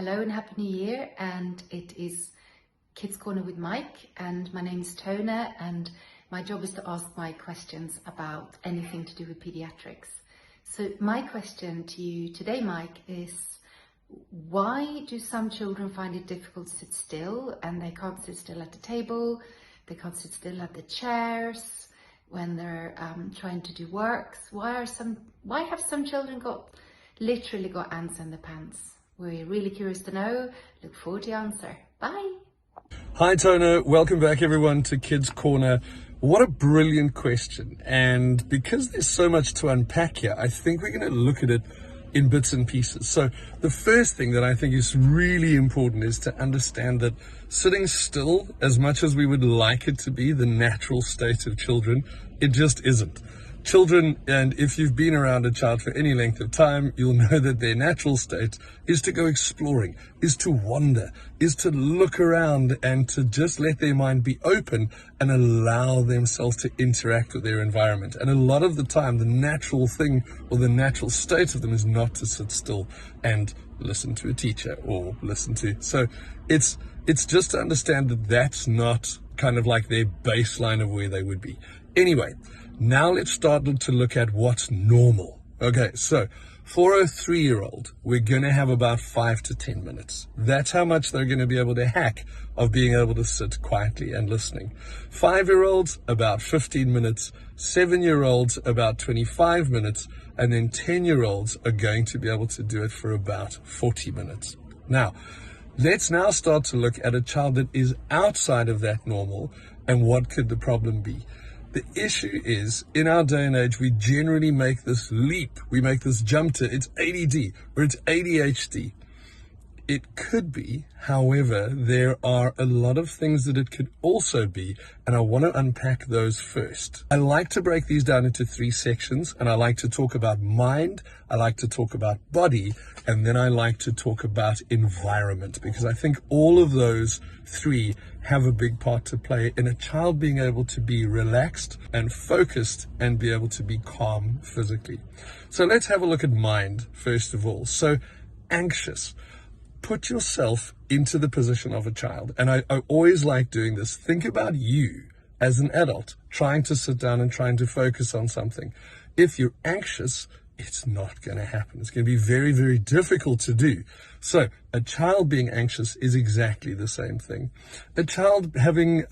Hello and Happy New Year, and it is Kids Corner with Mike, and my name is Tona, and my job is to ask Mike questions about anything to do with pediatrics. So my question to you today, Mike, is why do some children find it difficult to sit still, and they can't sit still at the table, they can't sit still at the chairs when they're trying to do works? Why have some children literally got ants in their pants? We're really curious to know. Look forward to your answer. Bye. Hi Tona, welcome back everyone to Kids Corner. What a brilliant question. And because there's so much to unpack here, I think we're going to look at it in bits and pieces. So the first thing that I think is really important is to understand that sitting still, as much as we would like it to be the natural state of children, it just isn't. Children, and if you've been around a child for any length of time, you'll know that their natural state is to go exploring, is to wander, is to look around and to just let their mind be open and allow themselves to interact with their environment. And a lot of the time, the natural thing or the natural state of them is not to sit still and listen to a teacher or listen to. So it's just to understand that that's not kind of like their baseline of where they would be. Anyway, now let's start to look at what's normal. Okay, so for a 3-year-old, we're going to have about 5 to 10 minutes. That's how much they're going to be able to hack of being able to sit quietly and listening. 5-year-olds, about 15 minutes. 7-year-olds, about 25 minutes. And then 10-year-olds are going to be able to do it for about 40 minutes. Now, let's now start to look at a child that is outside of that normal and what could the problem be. The issue is, in our day and age, we generally make this leap. We make this jump to it's ADD or it's ADHD. It could be, however, there are a lot of things that it could also be, and I want to unpack those first. I like to break these down into 3 sections, and I like to talk about mind, I like to talk about body, and then I like to talk about environment, because I think all of those 3 have a big part to play in a child being able to be relaxed and focused and be able to be calm physically. So let's have a look at mind first of all. So anxious. Put yourself into the position of a child. And I always like doing this. Think about you as an adult trying to sit down and trying to focus on something. If you're anxious, it's not going to happen. It's going to be very, very difficult to do. So a child being anxious is exactly the same thing. A child having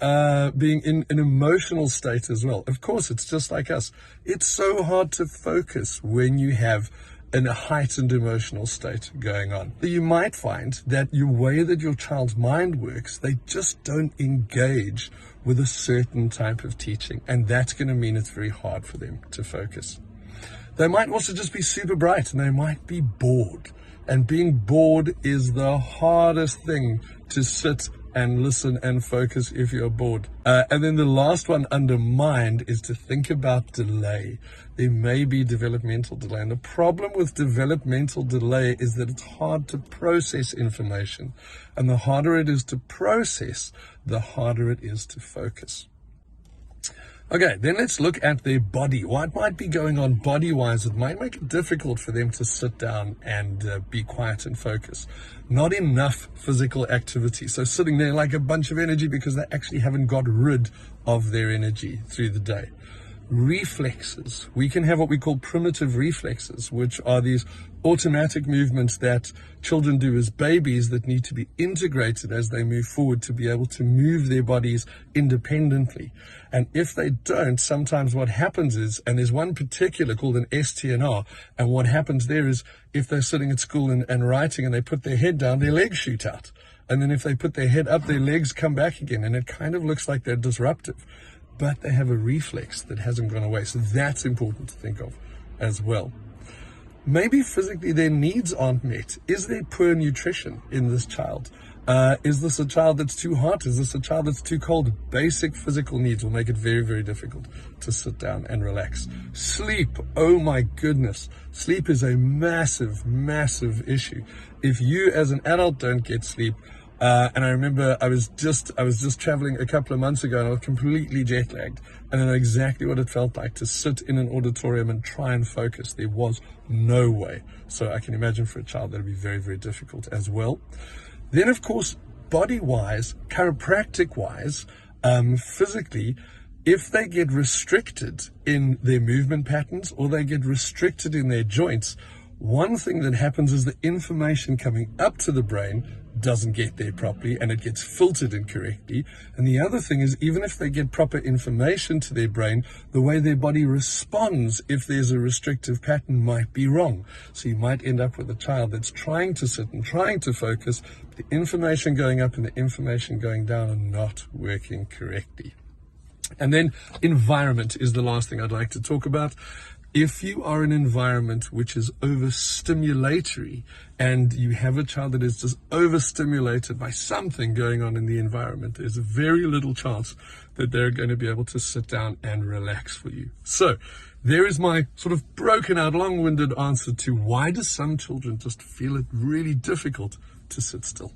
being in an emotional state as well. Of course, it's just like us. It's so hard to focus when you have in a heightened emotional state going on. You might find that your way that your child's mind works, they just don't engage with a certain type of teaching, and that's going to mean it's very hard for them to focus. They might also just be super bright, and they might be bored, and being bored is the hardest thing to sit and listen and focus if you're bored. And then the last one under mind is to think about delay. There may be developmental delay. And the problem with developmental delay is that it's hard to process information. And the harder it is to process, the harder it is to focus. Okay, then let's look at their body. What might be going on body-wise that might make it difficult for them to sit down and be quiet and focus? Not enough physical activity. So sitting there like a bunch of energy because they actually haven't got rid of their energy through the day. Reflexes. We can have what we call primitive reflexes, which are these automatic movements that children do as babies that need to be integrated as they move forward to be able to move their bodies independently. And if they don't, sometimes what happens is, and there's one particular called an STNR, and what happens there is if they're sitting at school and writing and they put their head down, their legs shoot out. And then if they put their head up, their legs come back again, and it kind of looks like they're disruptive. But they have a reflex that hasn't gone away. So that's important to think of as well. Maybe physically their needs aren't met. Is there poor nutrition in this child? Is this a child that's too hot? Is this a child that's too cold? Basic physical needs will make it very, very difficult to sit down and relax. Sleep, oh my goodness. Sleep is a massive, massive issue. If you as an adult don't get sleep, And I remember I was just traveling a couple of months ago, and I was completely jet lagged. And I know exactly what it felt like to sit in an auditorium and try and focus. There was no way. So I can imagine for a child that would be very, very difficult as well. Then, of course, body-wise, chiropractic-wise, physically, if they get restricted in their movement patterns or they get restricted in their joints, one thing that happens is the information coming up to the brain doesn't get there properly and it gets filtered incorrectly. And the other thing is, even if they get proper information to their brain, the way their body responds if there's a restrictive pattern might be wrong. So you might end up with a child that's trying to sit and trying to focus, but the information going up and the information going down are not working correctly. And then environment is the last thing I'd like to talk about. If you are in an environment which is overstimulatory and you have a child that is just overstimulated by something going on in the environment, there's very little chance that they're going to be able to sit down and relax for you. So there is my sort of broken out, long-winded answer to why do some children just feel it really difficult to sit still.